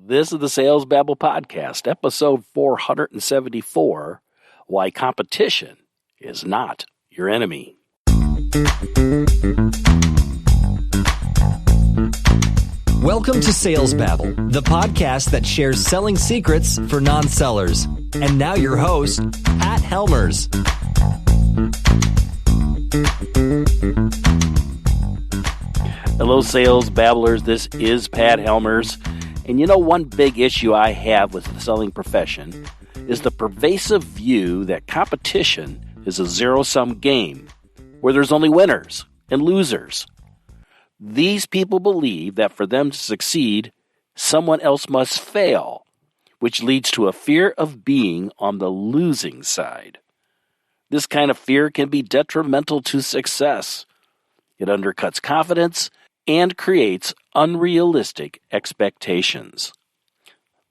This is the Sales Babble Podcast, episode 474, Why Competition is Not Your Enemy. Welcome to Sales Babble, the podcast that shares selling secrets for non-sellers. And now your host, Pat Helmers. Hello, Sales Babblers. This is Pat Helmers. And you know, one big issue I have with the selling profession is the pervasive view that competition is a zero-sum game where there's only winners and losers. These people believe that for them to succeed, someone else must fail, which leads to a fear of being on the losing side. This kind of fear can be detrimental to success. It undercuts confidence and creates unrealistic expectations.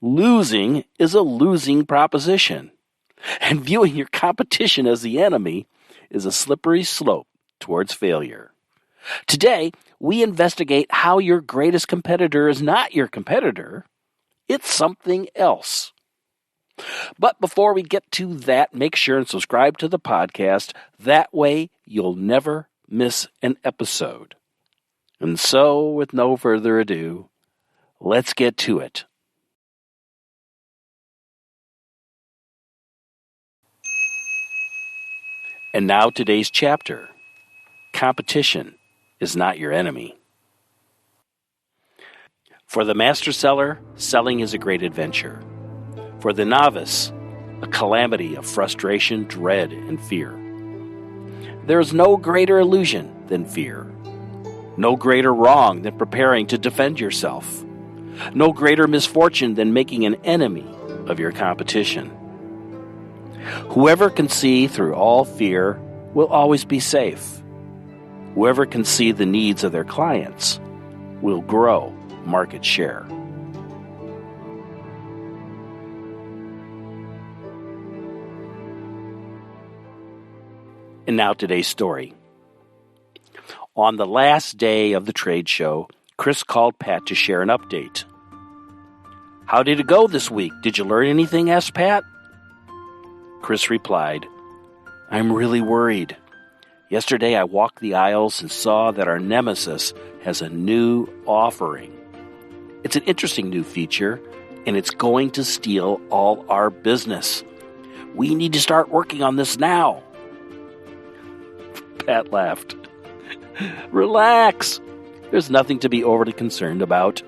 Losing is a losing proposition, and viewing your competition as the enemy is a slippery slope towards failure. Today, we investigate how your greatest competitor is not your competitor. It's something else. But before we get to that, make sure and subscribe to the podcast. That way, you'll never miss an episode. And so, with no further ado, let's get to it. And now today's chapter. Competition is not your enemy. For the master seller, selling is a great adventure. For the novice, a calamity of frustration, dread, and fear. There is no greater illusion than fear. No greater wrong than preparing to defend yourself. No greater misfortune than making an enemy of your competition. Whoever can see through all fear will always be safe. Whoever can see the needs of their clients will grow market share. And now today's story. On the last day of the trade show, Chris called Pat to share an update. "How did it go this week? Did you learn anything?" asked Pat. Chris replied, "I'm really worried. Yesterday I walked the aisles and saw that our nemesis has a new offering. It's an interesting new feature, and it's going to steal all our business. We need to start working on this now." Pat laughed. "Relax. There's nothing to be overly concerned about.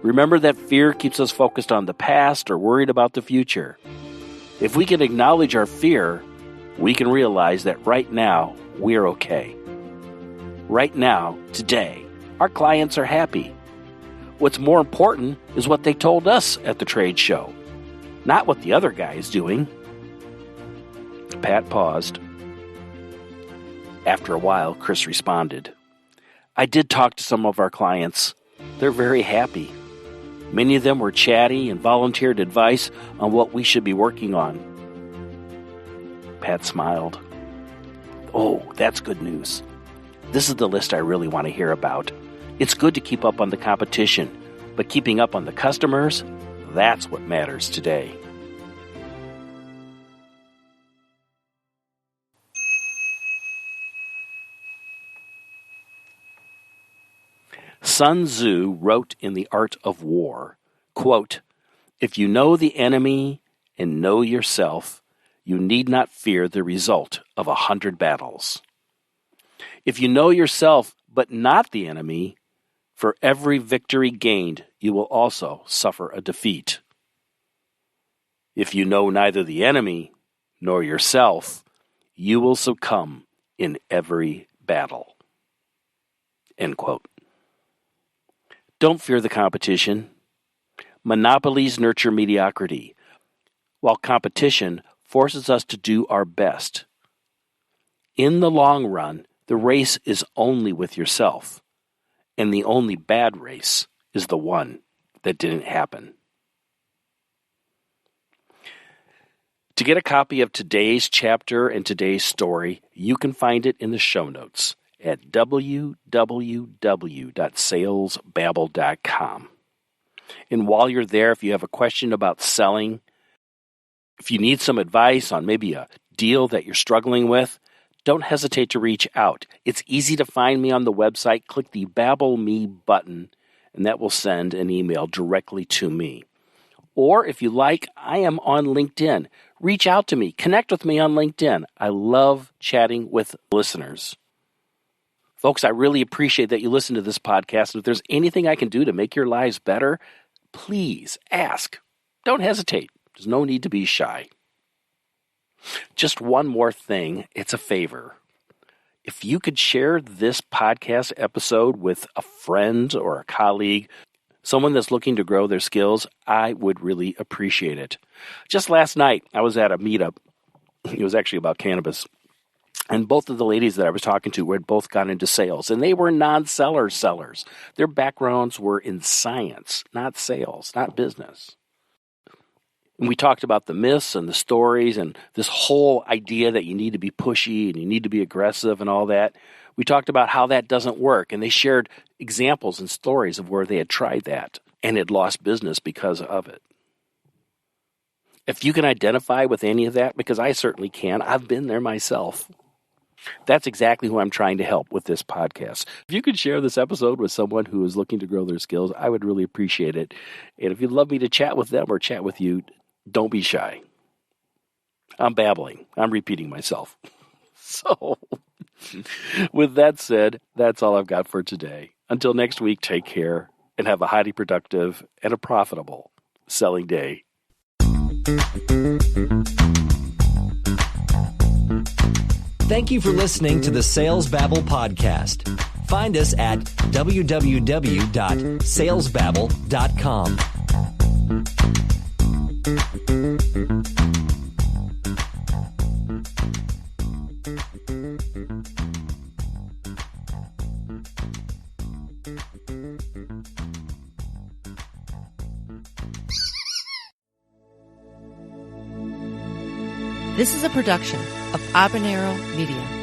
Remember that fear keeps us focused on the past or worried about the future. If we can acknowledge our fear, we can realize that right now we're okay. Right now, today, our clients are happy. What's more important is what they told us at the trade show, not what the other guy is doing." Pat paused. After a while, Chris responded, "I did talk to some of our clients. They're very happy. Many of them were chatty and volunteered advice on what we should be working on." Pat smiled. "Oh, that's good news. This is the list I really want to hear about. It's good to keep up on the competition, but keeping up on the customers, that's what matters today." Sun Tzu wrote in The Art of War, quote, "If you know the enemy and know yourself, you need not fear the result of 100 battles. If you know yourself but not the enemy, for every victory gained, you will also suffer a defeat. If you know neither the enemy nor yourself, you will succumb in every battle." End quote. Don't fear the competition. Monopolies nurture mediocrity, while competition forces us to do our best. In the long run, the race is only with yourself, and the only bad race is the one that didn't happen. To get a copy of today's chapter and today's story, you can find it in the show notes at www.salesbabble.com. And while you're there, if you have a question about selling, if you need some advice on maybe a deal that you're struggling with, don't hesitate to reach out. It's easy to find me on the website. Click the Babble Me button, and that will send an email directly to me. Or if you like, I am on LinkedIn. Reach out to me. Connect with me on LinkedIn. I love chatting with listeners. Folks, I really appreciate that you listen to this podcast. And if there's anything I can do to make your lives better, please ask. Don't hesitate. There's no need to be shy. Just one more thing. It's a favor. If you could share this podcast episode with a friend or a colleague, someone that's looking to grow their skills, I would really appreciate it. Just last night, I was at a meetup. It was actually about cannabis. And both of the ladies that I was talking to had both gone into sales, and they were non-seller sellers. Their backgrounds were in science, not sales, not business. And we talked about the myths and the stories and this whole idea that you need to be pushy and you need to be aggressive and all that. We talked about how that doesn't work, and they shared examples and stories of where they had tried that and had lost business because of it. If you can identify with any of that, because I certainly can, I've been there myself. That's exactly who I'm trying to help with this podcast. If you could share this episode with someone who is looking to grow their skills, I would really appreciate it. And if you'd love me to chat with them or chat with you, don't be shy. I'm babbling. I'm repeating myself. So, with that said, that's all I've got for today. Until next week, take care and have a highly productive and a profitable selling day. Thank you for listening to the Sales Babble podcast. Find us at www.salesbabble.com. This is a production of Habanero Media.